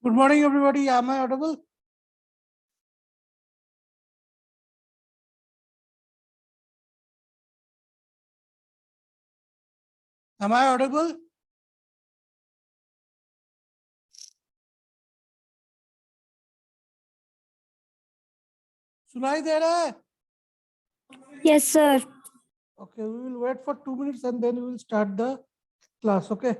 Good morning, everybody. Am I audible? Am I audible? सुनाई दे रहा है? Yes, sir. Okay, we will wait for 2 minutes and then we will start the class. Okay.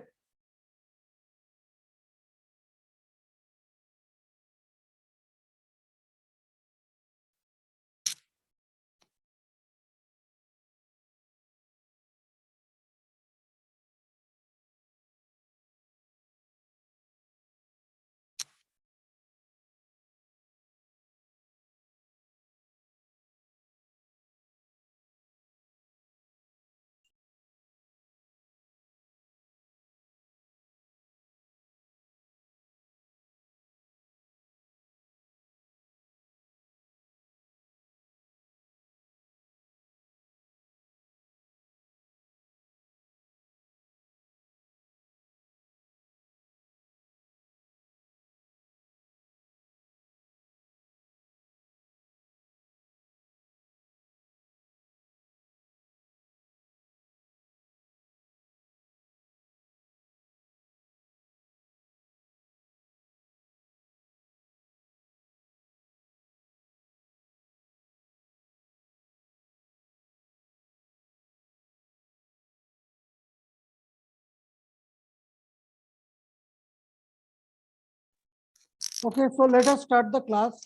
Okay, so let us start the class.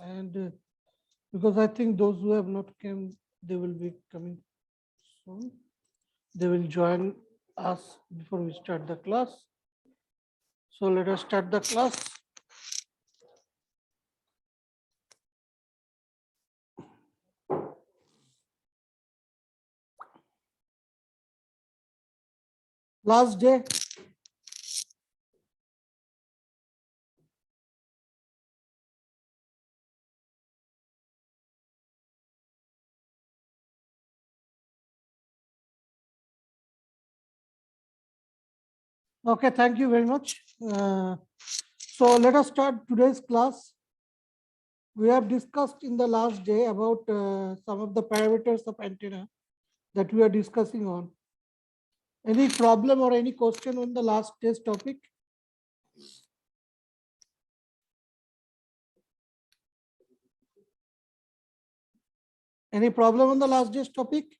And because I think those who have not come, they will be coming soon. They will join us before we start the class. So let us start the class. Last day. Okay, thank you very much. So let us start today's class. We have discussed in the last day about some of the parameters of antenna that we are discussing on. Any problem or any question on the last day's topic? Any problem on the last day's topic?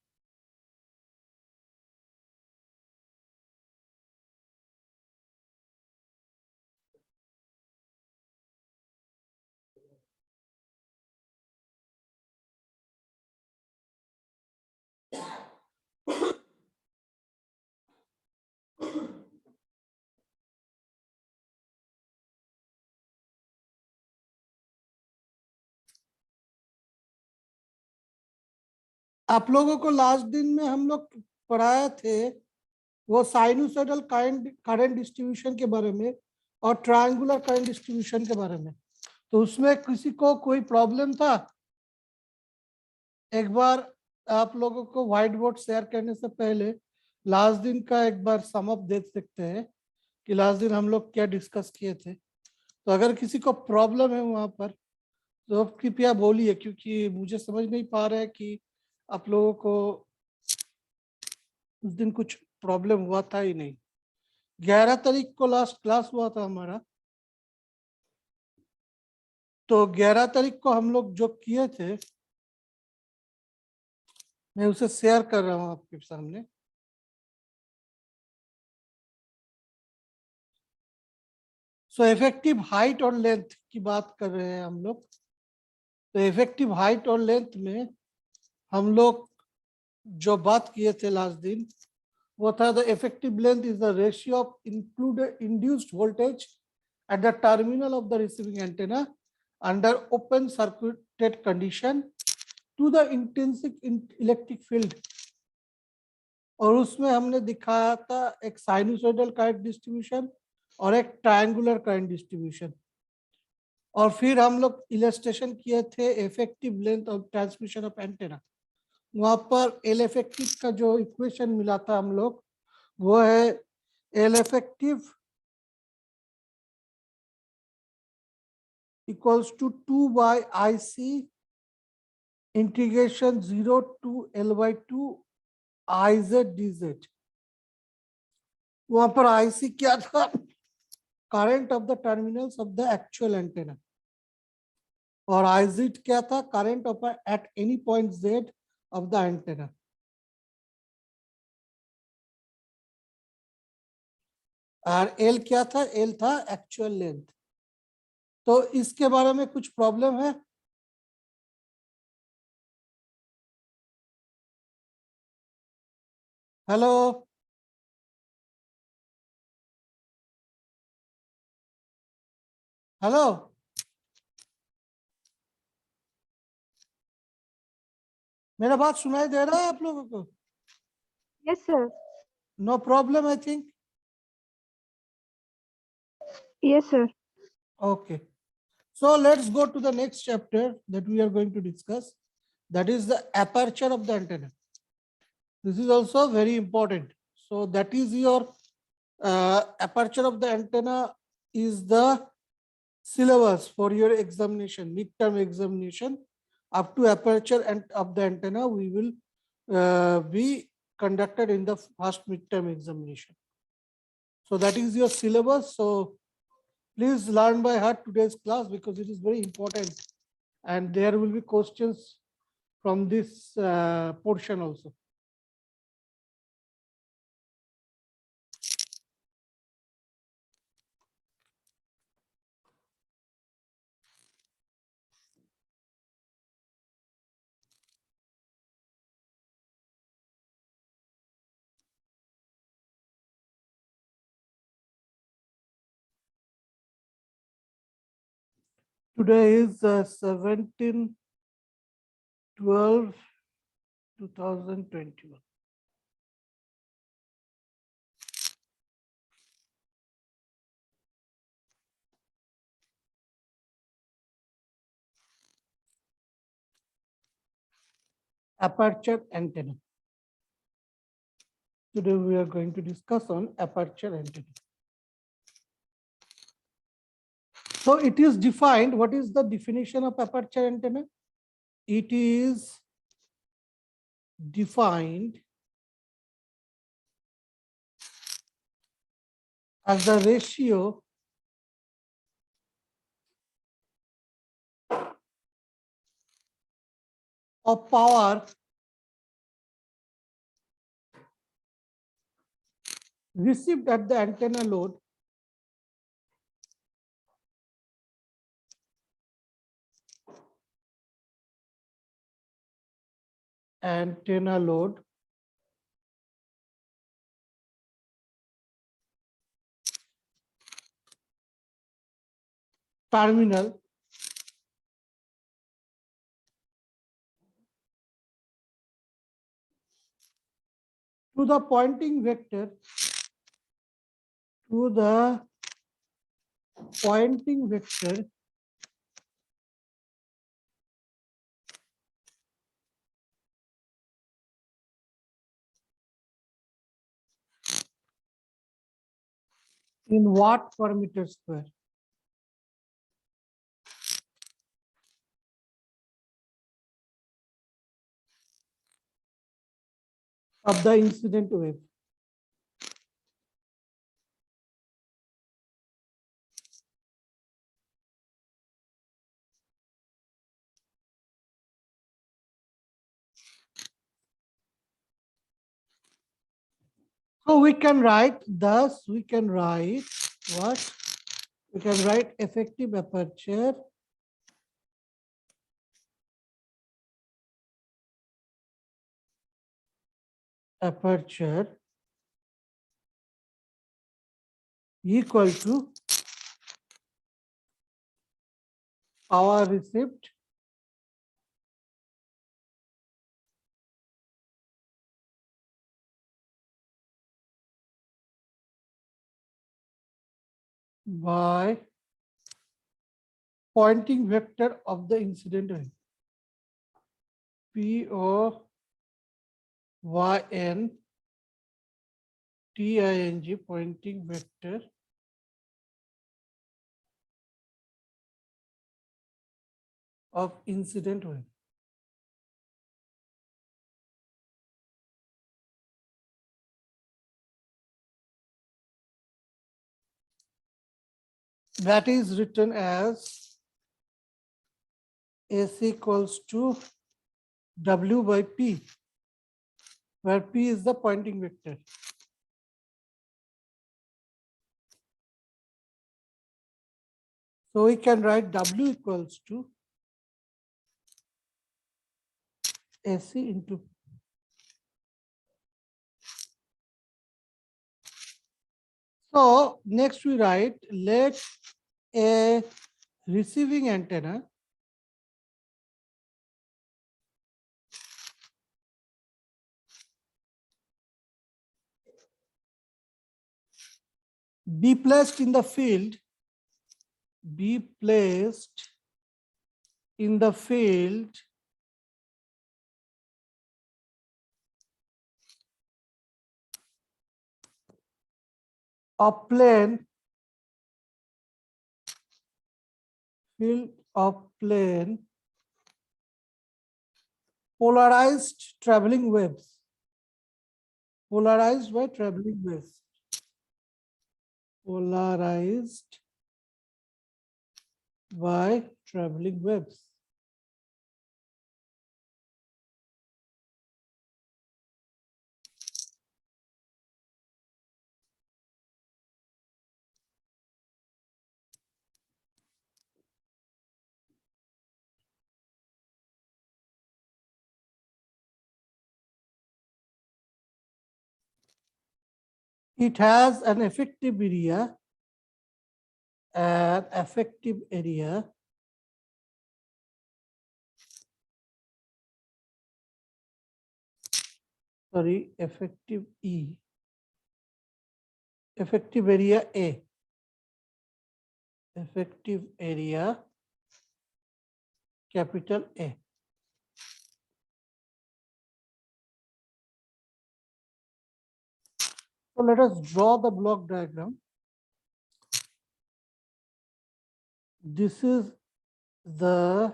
आप लोगों को last दिन में हम लोग पढ़ाए थे वो साइनोसॉइडल करंट डिस्ट्रीब्यूशन के बारे में और ट्रायंगुलर करंट डिस्ट्रीब्यूशन के बारे में। तो उसमें किसी को कोई प्रॉब्लम था? एक बार आप लोगों को व्हाइट बोर्ड शेयर करने से पहले लास्ट दिन का एक बार सम अप देख सकते हैं कि लास्ट दिन हम लोग क्या डिस्कस किए थे। तो अगर किसी को प्रॉब्लम है वहां पर तो कृपया बोलिए, क्योंकि मुझे समझ नहीं पा रहा है कि आप लोगों को उस दिन कुछ प्रॉब्लम हुआ था ही नहीं। 11 तारीख को लास्ट क्लास हुआ था हमारा, तो 11 तारीख को हम लोग जो किए थे मैं उसे शेयर कर रहा हूं आपके सामने। सो इफेक्टिव हाइट और लेंथ की बात कर रहे हैं हम लोग। तो इफेक्टिव हाइट और लेंथ में हम लोग जो बात किए थे लास्ट दिन वो था the effective length is the ratio of included induced voltage at the terminal of the receiving antenna under open circuited condition to the intrinsic electric field। और उसमें हमने दिखाया था एक साइनोसॉइडल करंट डिस्ट्रीब्यूशन और एक ट्रायंगुलर करंट डिस्ट्रीब्यूशन। और फिर हम लोग इलस्ट्रेशन किए थे effective length of transmission of antenna. वहां पर एल इफेक्टिव का जो इक्वेशन मिला था हम लोग वो है L effective equals to 2 by IC integration 0 to L by 2 IZ DZ. वहां पर IC क्या था? Current of the terminals of the actual antenna. और IZ क्या था? Current of at any point Z of the antenna. और L क्या था? L था actual length. तो इसके बारे में कुछ प्रॉब्लम है? हेलो, हेलो, मेरा बात सुनाई दे रहा है आप लोगों को? Yes, sir. No problem I think. Yes, sir. Okay. So let's go to the next chapter that we are going to discuss. That is the aperture of the antenna. This is also very important. So that is your aperture of the antenna is the syllabus for your examination, midterm examination. Up to aperture and of the antenna, we will be conducted in the first midterm examination. So that is your syllabus. So please learn by heart today's class because it is very important, and there will be questions from this portion also. Today is 17/12/2021. Aperture antenna. Today we are going to discuss on aperture antenna. So it is defined. What is the definition of aperture antenna? It is defined as the ratio of power received at the antenna load terminal to the pointing vector in watt per meter square. Of the incident wave. So we can write thus, we can write what? We can write effective aperture equal to power received by pointing vector of the incident wave. POYNTING pointing vector of incident wave. That is written as AC equals to W by P, where P is the pointing vector. So we can write W equals to AC into P. So next we write, let a receiving antenna be placed in the field, be placed in the field of plane, field of plane polarized traveling waves, polarized by traveling waves, polarized by traveling waves. It has an effective area, effective area effective E, effective area A, effective area capital A. So let us draw the block diagram. This is the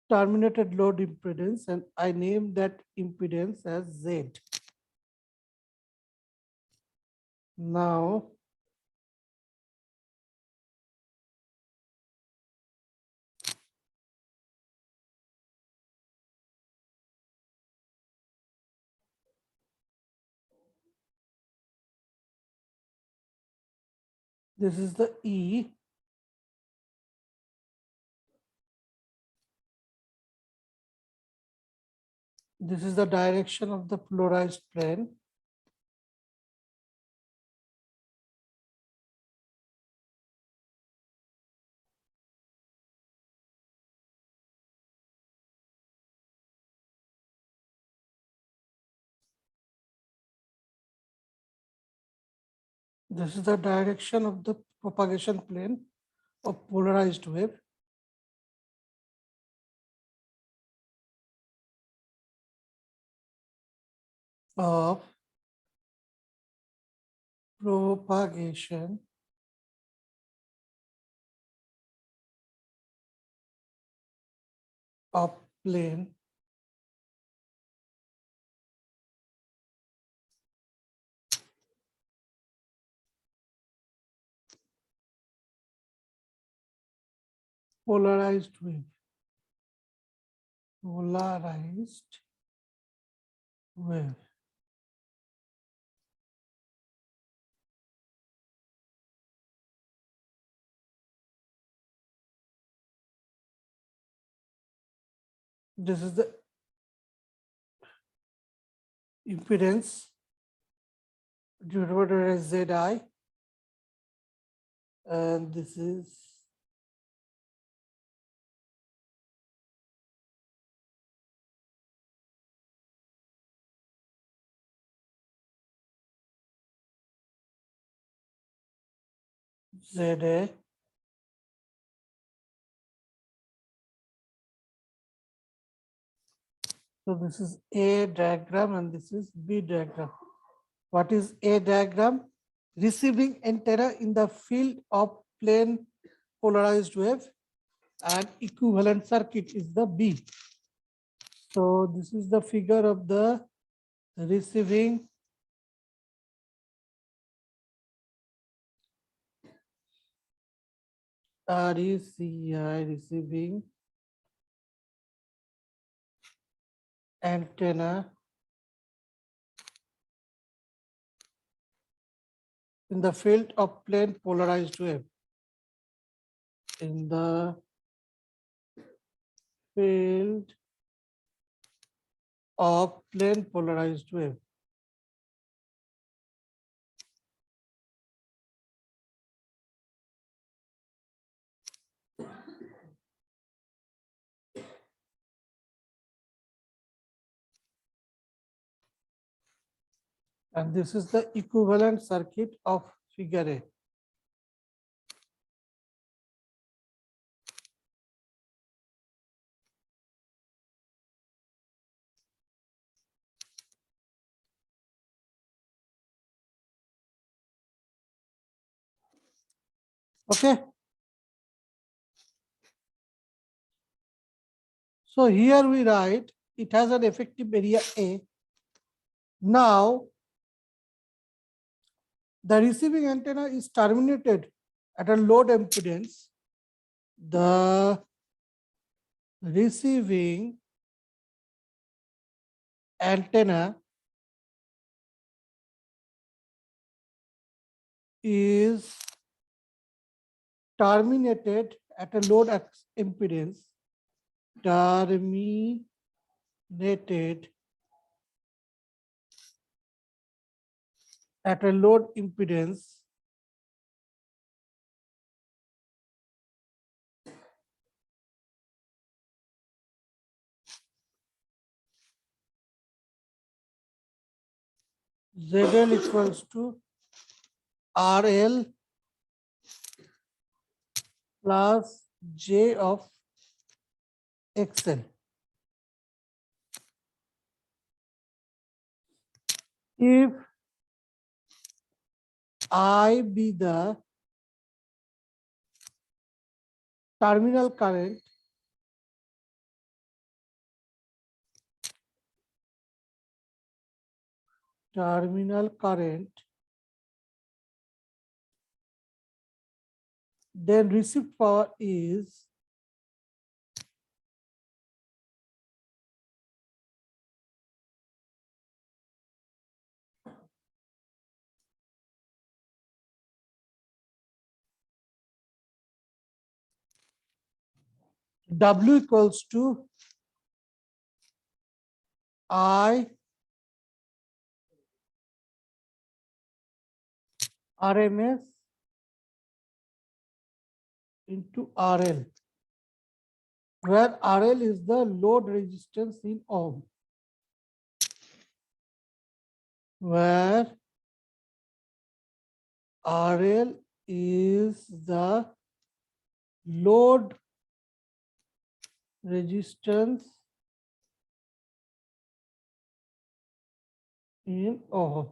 terminated load impedance, and I name that impedance as Z. Now, this is the E. This is the direction of the polarized plane. This is the direction of the propagation plane of polarized wave. Of propagation of plane polarized wave, polarized wave. This is the impedance denoted as Zi, and this is Za. So this is A diagram and this is B diagram. What is A diagram? Receiving antenna in the field of plane polarized wave. and equivalent circuit is the B. So this is the figure of the receiving RECI receiving antenna in the field of plane polarized wave. In the field of plane polarized wave. And this is the equivalent circuit of figure A. Okay. So here we write it has an effective area A. Now the receiving antenna is terminated at a load impedance. The receiving antenna is terminated at a load impedance. Terminated at a load impedance ZL equals to RL plus J of XL. If I be the terminal current then received power is W equals to I RMS into RL, where RL is the load resistance in ohm, where RL is the load resistance in ohm.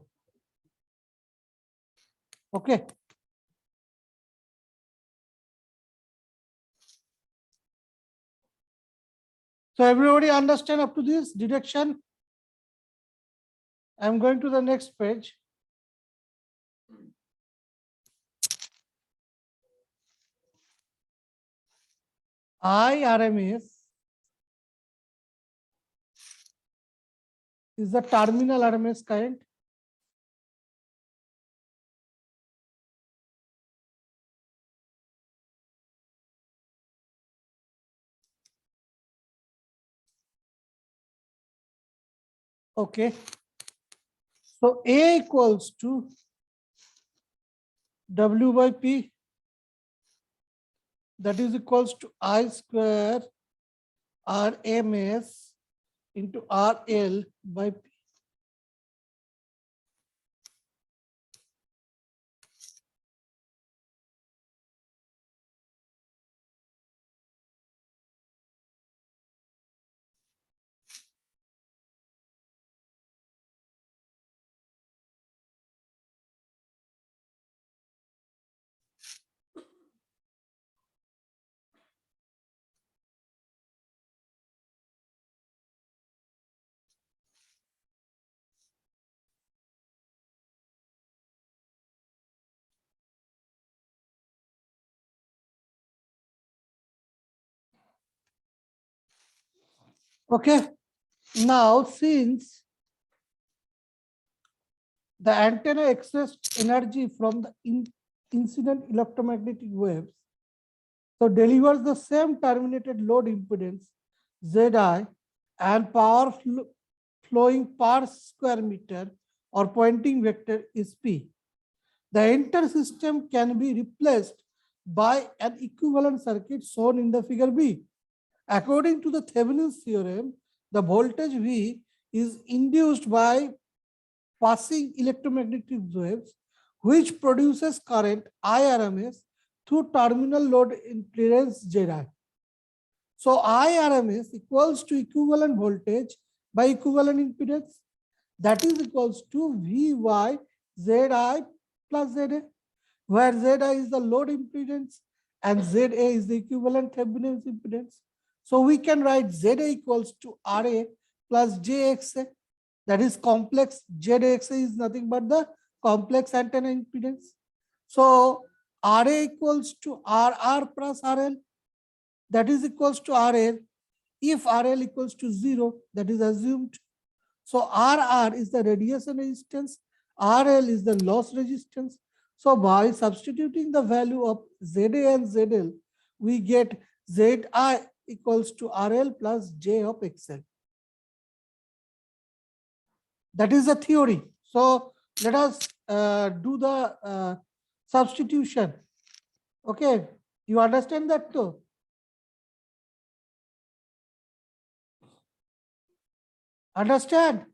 Okay. So everybody understand up to this deduction? I'm going to the next page. IRMS is the terminal RMS current. Okay. So A equals to W by P, that is equals to I square RMS into RL by P. Okay. Now, since the antenna accessed energy from the incident electromagnetic waves, so delivers the same terminated load impedance Zi and power flowing per square meter or Poynting vector is P. The entire system can be replaced by an equivalent circuit shown in the figure B. According to the Thevenin's theorem, the voltage V is induced by passing electromagnetic waves, which produces current IRMS through terminal load impedance Zi. So IRMS equals to equivalent voltage by equivalent impedance, that is equals to Vy Zi plus Za, where Zi is the load impedance and Za is the equivalent Thevenin's impedance. So we can write Za equals to Ra plus Jxa, that is complex. Jxa is nothing but the complex antenna impedance. So Ra equals to Rr plus RL, that is equals to RL. If RL equals to 0, that is assumed. So RR is the radiation resistance, RL is the loss resistance. So by substituting the value of ZA and ZL, we get ZI equals to RL plus J of XL. That is the theory. So let us do the substitution. Okay, you understand that too? Understand?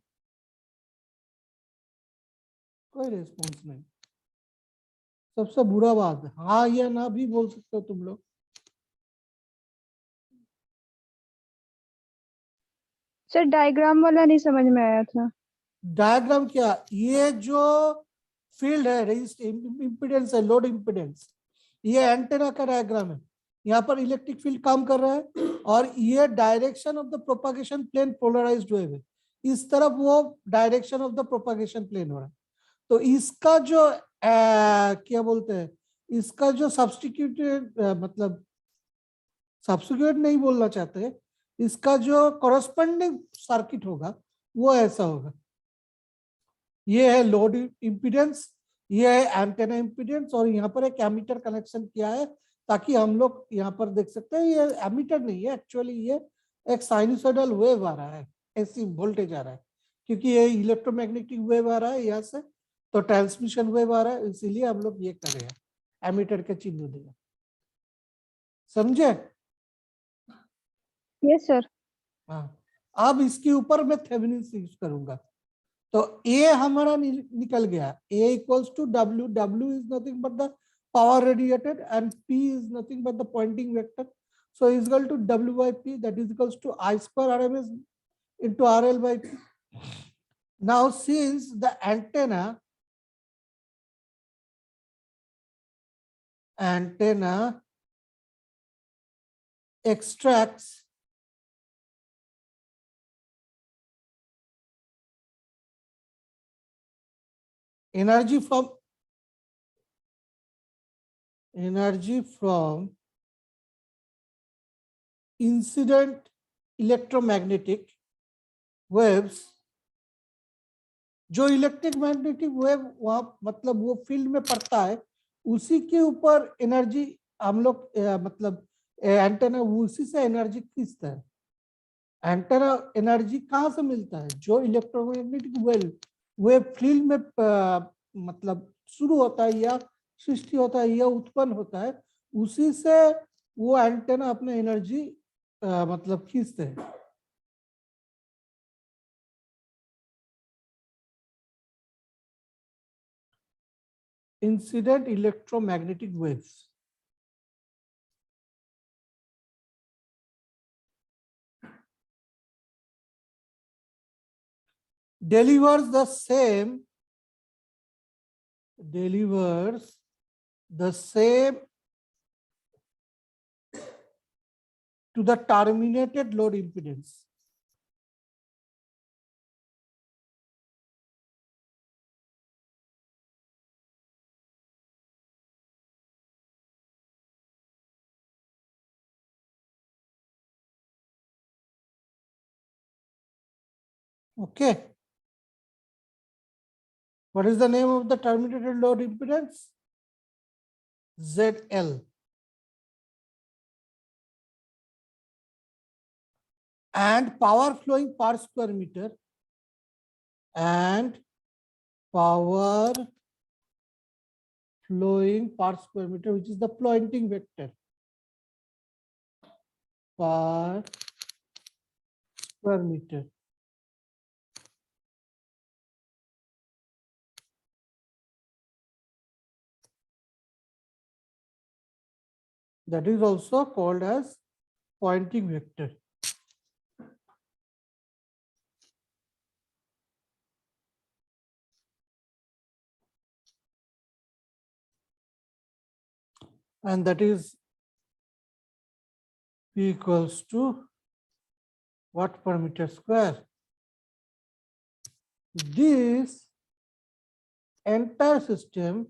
कोई response नहीं, सबसे बुरा बात है, हाँ या ना भी बोल सकते हो तुम लोग. सर डायग्राम वाला नहीं समझ में आया था. डायग्राम क्या, ये जो फील्ड है इम्पीडेंस है, लोड इम्पीडेंस, ये एंटेना का डायग्राम है. यहाँ पर इलेक्ट्रिक फील्ड काम कर रहा है और ये direction of the propagation plane polarised wave है, इस तरफ वो direction of the propagation plane हो रहा है. तो इसका जो क्या बोलते हैं, इसका जो सब्स्टिट्यूटेड मतलब सब्स्टिट्यूट नहीं बोलना चाहते, इसका जो कॉरेस्पॉन्डिंग सर्किट होगा वो ऐसा होगा. ये है लोड इम्पीडेंस, ये है एंटेना इम्पीडेंस और यहाँ पर एक एमीटर कनेक्शन किया है ताकि हम लोग यहाँ पर देख सकते हैं. ये एमीटर नहीं है एक्चुअली, ये एक साइनसोइडल वेव आ रहा है, ऐसी वोल्टेज आ रहा है, क्योंकि ये इलेक्ट्रोमैग्नेटिक वेव आ रहा है यहाँ से, तो ट्रांसमिशन वेव आ रहा है, इसीलिए हम लोग ये कर रहे हैं, एमीटर के चिन्ह दिया. समझे? Yes sir. हाँ, अब इसके ऊपर मैं थेवेनिन यूज करूंगा. तो A हमारा निकल गया, A equals to W, W is nothing but the power radiated and P is nothing but the Poynting vector. So is equal to W by P, that is equals to I square RMS into RL by P. Now since the antenna extracts energy from incident electromagnetic waves, जो electric magnetic wave वहां मतलब वो field में पड़ता है, उसी के ऊपर एनर्जी हम लोग मतलब एंटेना उसी से एनर्जी खींचता है. एंटेना एनर्जी कहाँ से मिलता है, जो इलेक्ट्रोमैग्नेटिक वेव फील्ड में मतलब शुरू होता है या सृष्टि होता है या उत्पन्न होता है, उसी से वो एंटेना अपने एनर्जी मतलब खींचते हैं. Incident electromagnetic waves delivers the same to the terminated load impedance. Okay. What is the name of the terminated load impedance? ZL. And power flowing per square meter, and power flowing per square meter, which is the Poynting vector per square meter. That is also called as Poynting vector. And that is P equals to watt per meter square. This entire system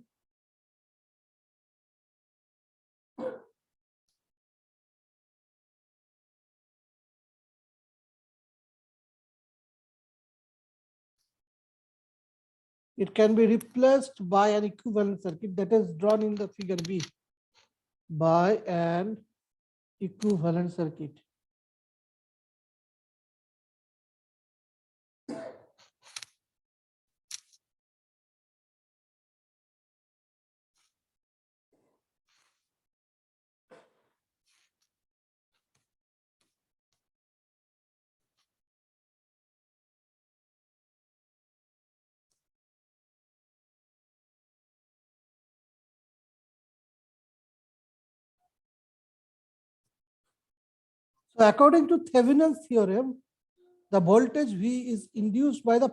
it can be replaced by an equivalent circuit that is drawn in the figure B by an equivalent circuit. So according to Thevenin's theorem, the voltage V is induced by the.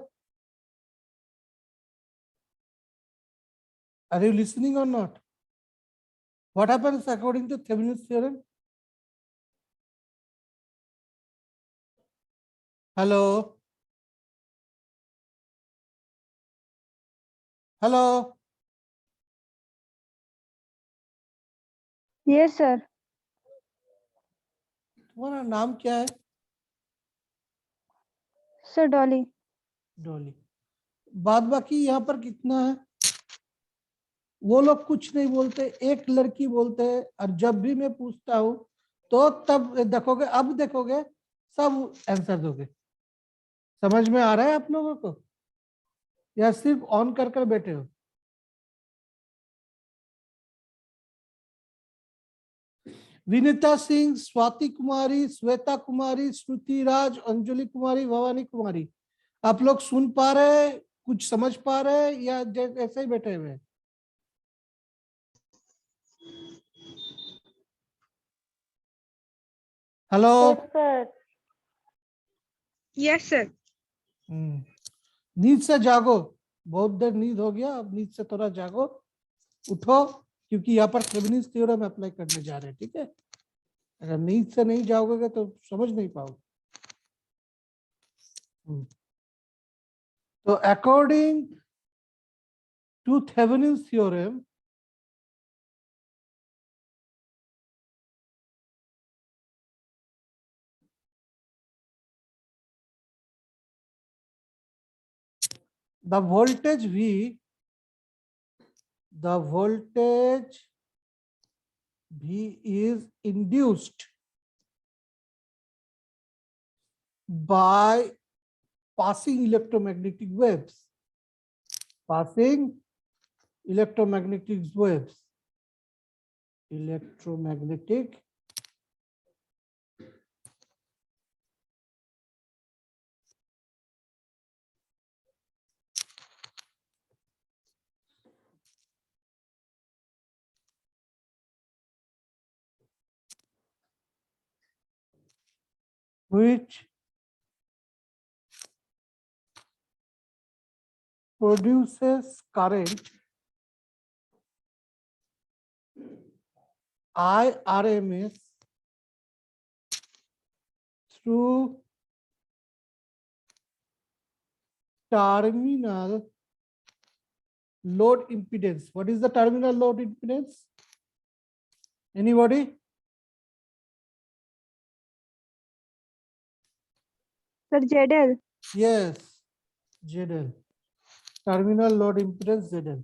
Are you listening or not? What happens according to Thevenin's theorem? Hello? Hello? Yes, sir. तुम्हारा नाम क्या है? Sir, Dolly. Dolly. बाद बाकी यहाँ पर कितना है? वो लोग कुछ नहीं बोलते, एक लड़की बोलते हैं, और जब भी मैं पूछता हूँ तो तब देखोगे, अब देखोगे सब आंसर दोगे. समझ में आ रहा है आप लोगों को, या सिर्फ ऑन कर कर बैठे हो? विनीता सिंह, स्वाति कुमारी, श्वेता कुमारी, श्रुति राज, अंजलि कुमारी, भवानी कुमारी, आप लोग सुन पा रहे, कुछ समझ पा रहे, या ऐसे ही बैठे हुए? हेलो? Yes, sir. नींद से जागो, बहुत देर नींद हो गया, अब नींद से थोड़ा जागो, उठो, क्योंकि यहाँ पर थेवेनिन्स थ्योरम अप्लाई करने जा रहे हैं. ठीक है, अगर नींद से नहीं जाओगे तो समझ नहीं पाओगे. तो according to Thevenin's theorem, the voltage V is induced by passing electromagnetic waves. Electromagnetic which produces current IRMS through terminal load impedance. What is the terminal load impedance? Anybody? Sir, ZL. Yes, ZL. Terminal load impedance ZL.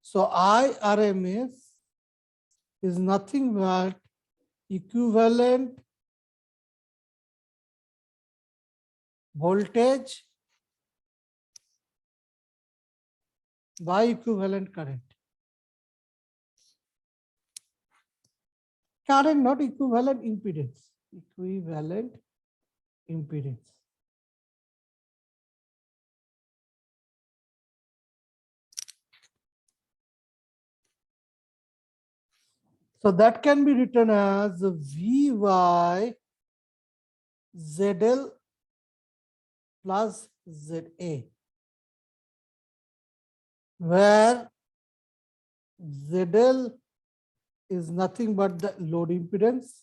So IRMS is nothing but equivalent voltage by equivalent current. Current, not equivalent impedance. Equivalent impedance. So that can be written as Vy ZL plus ZA, where ZL is nothing but the load impedance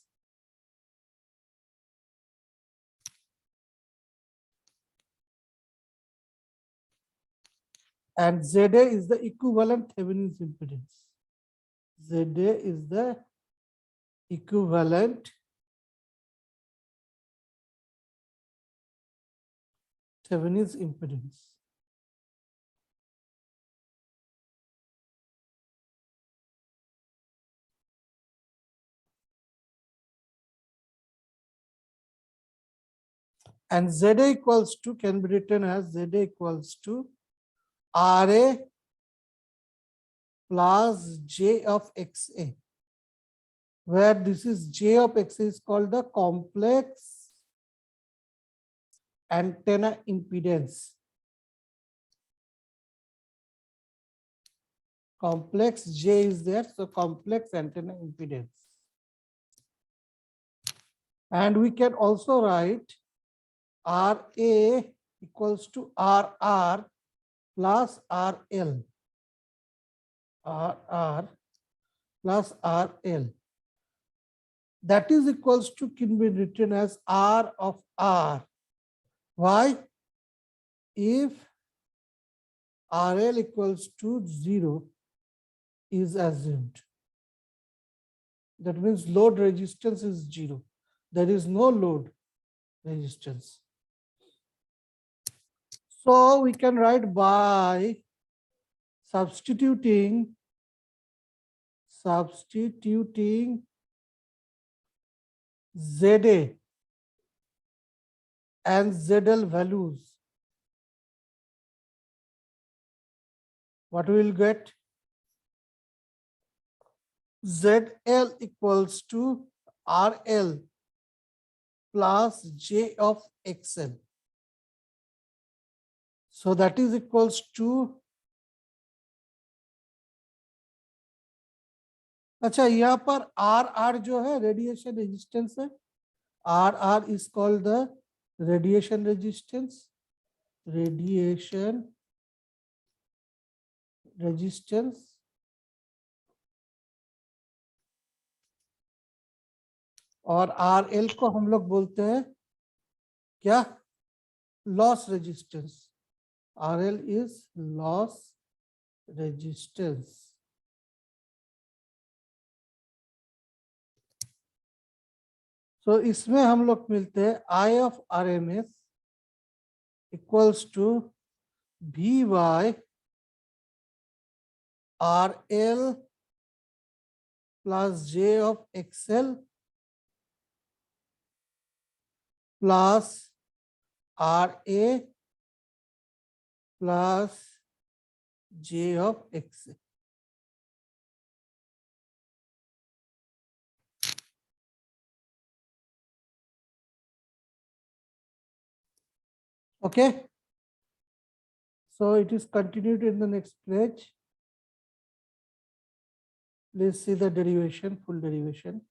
and ZA is the equivalent Thevenin's impedance. ZA is the equivalent Thevenin's impedance. And ZA equals to, can be written as ZA equals to RA plus J of XA, where this is J of XA is called the complex antenna impedance. Complex J is there, so complex antenna impedance. And we can also write RA equals to RR plus RL. RR plus RL. That is equals to, can be written as R of R. Why? If RL equals to 0 is assumed, that means load resistance is 0. There is no load resistance. So we can write by substituting ZA and ZL values. What we will get? ZL equals to RL plus J of XL. So that is equals to, अच्छा यहाँ पर RR जो है radiation resistance है, RR is called the radiation resistance, और RL को हम लोग बोलते हैं क्या? Loss resistance. RL is loss resistance. So इसमें हम लोग मिलते हैं I of RMS equals to Vy RL plus J of XL plus RA plus J of XL. Okay. So it is continued in the next page. Let's see the derivation, full derivation.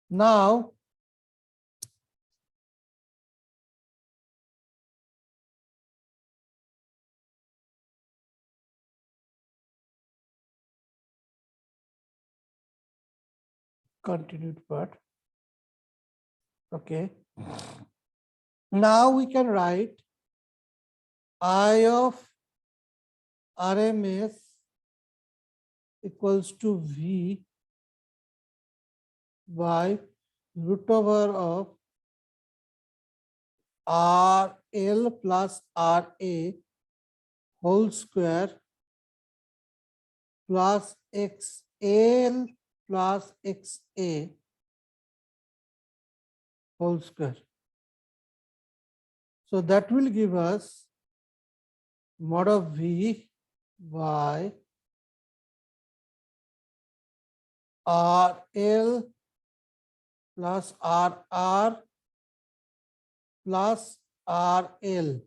Now, continued part. Okay. Now we can write I of RMS equals to V by root over of RL plus RA whole square plus XL plus XA whole square. So that will give us mod of V by RL plus RR plus RL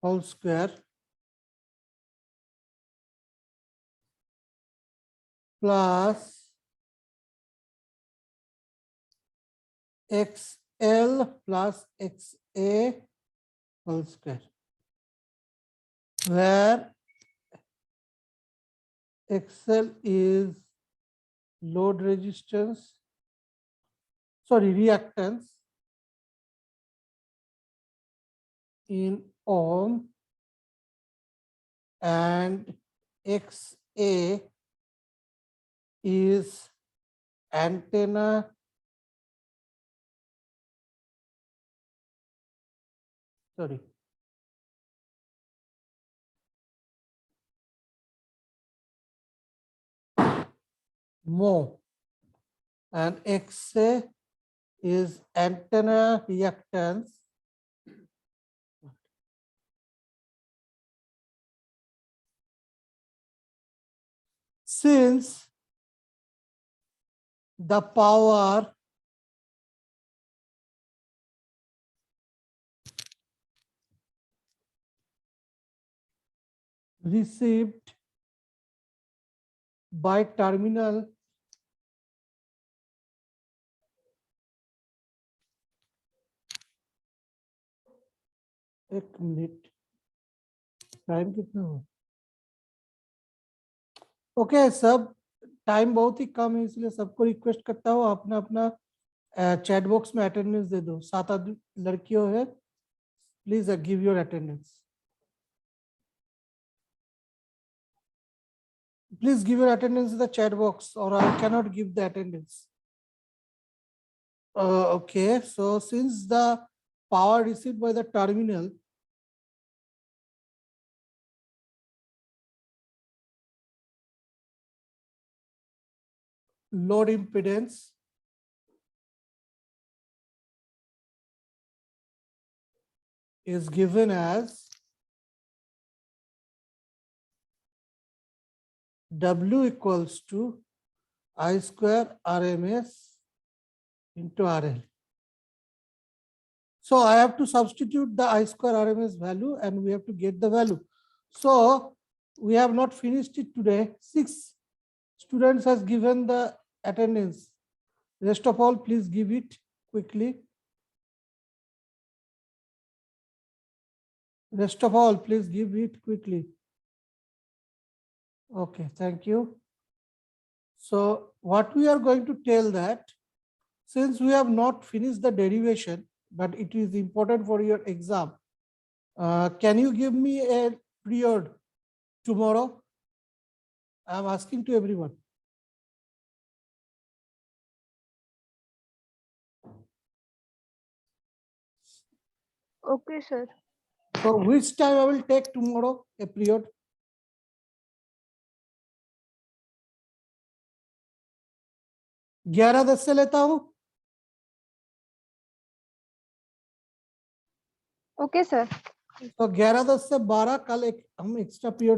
whole square plus XL plus XA whole square, where XL is load resistance, sorry, reactance in ohm, and XA is antenna mho, and XA is antenna reactance since the power received by terminal एक minute time कितना हुआ okay सब time बहुत ही कम है इसलिए सबको request करता हूँ अपना अपना चैट बॉक्स में अटेंडेंस दे दो 7 लड़कियों है please give your attendance please give your attendance in the chat box or I cannot give the attendance. Okay, so since the power received by the terminal load impedance is given as W equals to I square RMS into RL. So I have to substitute the I square RMS value and we have to get the value. So we have not finished it today. 6 students has given the attendance. Rest of all, please give it quickly. Rest of all, please give it quickly. Okay, thank you. So what we are going to tell that since we have not finished the derivation, but it is important for your exam, can you give me a period tomorrow? I am asking to everyone. Okay, sir. So which time I will take tomorrow a period? ग्यारह 10 से लेता हूँ. Okay, sir. तो 11 10 से 12 कल एक हम extra period